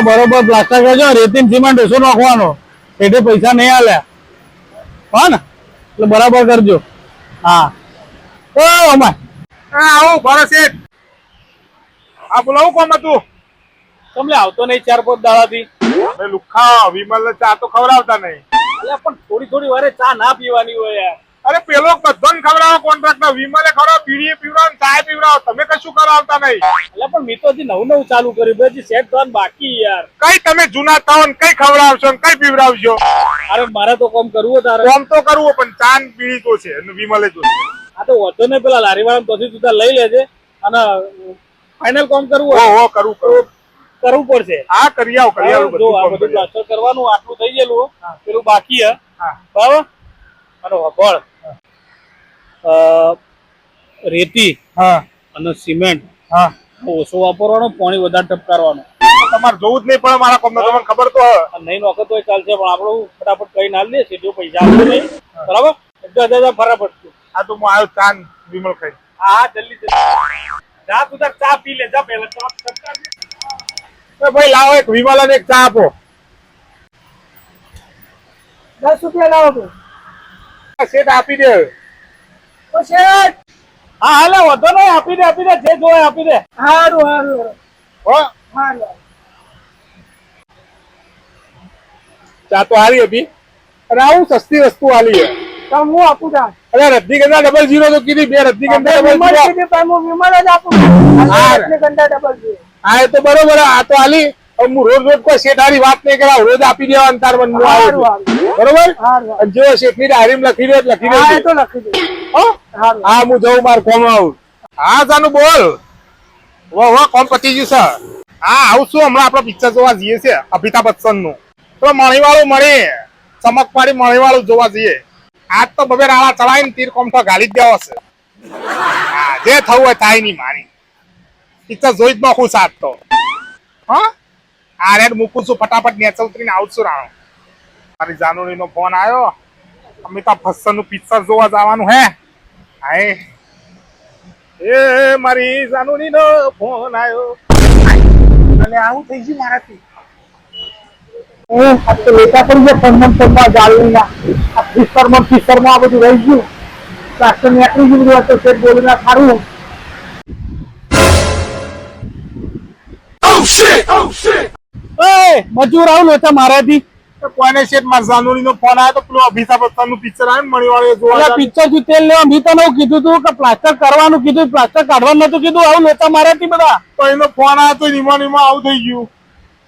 બરોબર પ્લાસ્ટર કરજો, રેતી સિમેન્ટ ઓછો નાખવાનો, એટલે પૈસા નહીં આલ્યા હા ને, એટલે બરાબર કરજો. હા ઓ અમાર આવો ભરત શેઠ. હા બોલાવું કોમ હતું? તમને આવતો નહીં 4-5 દાડાથી. અરે લુખા વિમલ ને ચા તો ખવડાવતા નહીં. એટલે પણ થોડી વારે ચા ના પીવાની હોય યાર. અરે પેલો બધાને ખવડાવો કોન્ટ્રાક્ટર, વિમલે ખવડાવો, બીડીએ પીવડાવો, ચા પીવડાવો, તમે કશું કરાવતા નહીં. એટલે પણ મેં તો હજી નવું ચાલુ કર્યું, હજી સેટ થવાનું બાકી યાર. કઈ તમે જૂના થાવ ને કઈ ખવડાવશો ને કઈ પીવડાવશો? અરે મારે તો કોમ કરવું તારે. કોમ તો કરવું પણ ચા ને બીડી તો છે અને વિમલે તો છે. આ તો વધુ ને પેલા લારી વાળા પછી તું લઈ લેજે અને ફાઇનલ કોમ કરવું હો કરવું પડશે. હા કરી આવ જો આ બધું પ્લાસ્ટર કરવાનું આટલું થઈ ગયેલું, પેલું બાકી હે બરાબર. અને વગળ રેતી અને સિમેન્ટ ઓછો વાપરવાનો, પાણી વધારે ટપકારવાનું. તમારે જોવું જ નહીં પડે મારા કોમ, તમને ખબર તો નહીં નોખત હોય ચાલશે, પણ આપણું ફટાફટ કઈ ના લે સીધું પૈસા આપવું નહીં બરાબર. ફટાફટ આ તો હું આવ્યો ચા વિમલ ખાઈ. હા જલ્દી જા, તું તાર ચા પી લે જા. પેલા ચા ભાઈ લાવો એક વિમલ અને એક ચા આપો. 10 રૂપિયા લાવો. શેઠ આપી દે. શેઠ હા હાલે વધો નહીં, આપી દે જે જોય આપી દે. હારું હો ચા તો હારી હતી અને આવું સસ્તી વસ્તુ હાલી છે. તો હું આપું તા. અરે રજનીગંધા 00 તો કીધી, 2 રજનીગંધા 00. હું વિમલ જ આપું. રજનીગંધા 00. હા એ તો બરોબર. આ તો હાલી. હું રોજ કોઈ શેઠ હારી વાત નહીં કરાવ, રોજ આપી દેવા અંતર બરોબર. જો શેઠ ની ડાયરી લખી દે લખી દે. હા હું જઉં માર કોમ આવું. હા જાનું બોલ. વાહ કોમ પતી ગયું છે. હા આવું છું હમણાં આપડે પિક્ચર જોવા જઈએ છે અમિતાભ બચ્ચન નું. તો મણીવાળું મળી ચમક પાડી મણીવાળું જોવા જઈએ. આજ તો બબે રાળા ચડાવીને તીર કોમ તો ગાલી જ દેવો છે. હા જે થવું હોય થાય નહીં, મારી પિક્ચર જોઈ જ નાખું સાત તો. હા આ રેડ મૂકું છું, ફટાફટ નેચર ઉતરીને આવું છું. રાણો મારી જાનુડી નો ફોન આવ્યો, અમિતાભ બચ્ચન નું પિક્ચર જોવા જવાનું હે. હાય એ મારી જાનુડી નો ફોન આવ્યો અને આવું થઈ ગયું મારાથી. લેતા પડી ગયા ફોનમાં જાળવીના ફિશરમાં આ બધું રહી ગયું. પ્લાસ્ટર નીકળી ગયું તો શેઠ બોલીને સારું. મજૂર આવું લેતા મારાથી. કોઈને શેઠ મારા જાનુડી નો ફોન આવ્યો તો પેલું અમિતાભ બચ્ચન નું પિક્ચર આવ્યું મણીવાળો જોવા. પિક્ચર થી તેલ લેવા મેં તને કીધું તું કે પ્લાસ્ટર કરવાનું કીધું, પ્લાસ્ટર કાઢવાનું નતું કીધું. આવું લેતા મારાથી બધા. તો એનો ફોન આવ્યો તો નિમા આવું થઈ ગયું.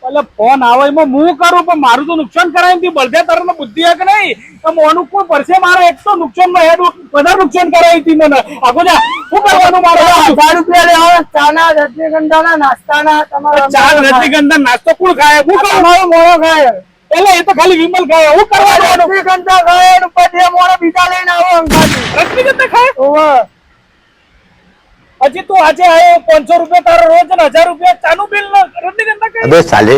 એટલે ફોન આવે એમાં હું કરું, પણ મારું તો નુકસાન કરાવી બળદે તરફ બુદ્ધિ હે કે નહીં? તો મોનું કોઈ પડશે મારે એક તો નુકસાન માં હેડ વધારે નુકસાન કરાવી હતી મને. આગો જા શું કરવાનું મારે? 1000 રૂપિયા લેવા. ચાના રજનીગંધા ના નાસ્તાના. તમારા ચા રજનીગંધા નાસ્તો કોણ ખાય? હું ખાવ? તમારો મોણો ખાય. એટલે એ તો ખાલી વિમલ ખાય. હું કરવાનું? રજનીગંધા ખાય પછી મોણો બીજા લઈને આવો અંગાજી. રજનીગંધા ખાય? ઓવા હજી તું આજે આવ્યો 500 રૂપિયા તારો રોજ ને 1000 રૂપિયા ચાનું બિલ રજનીગંધા ખાય. અબે સાલે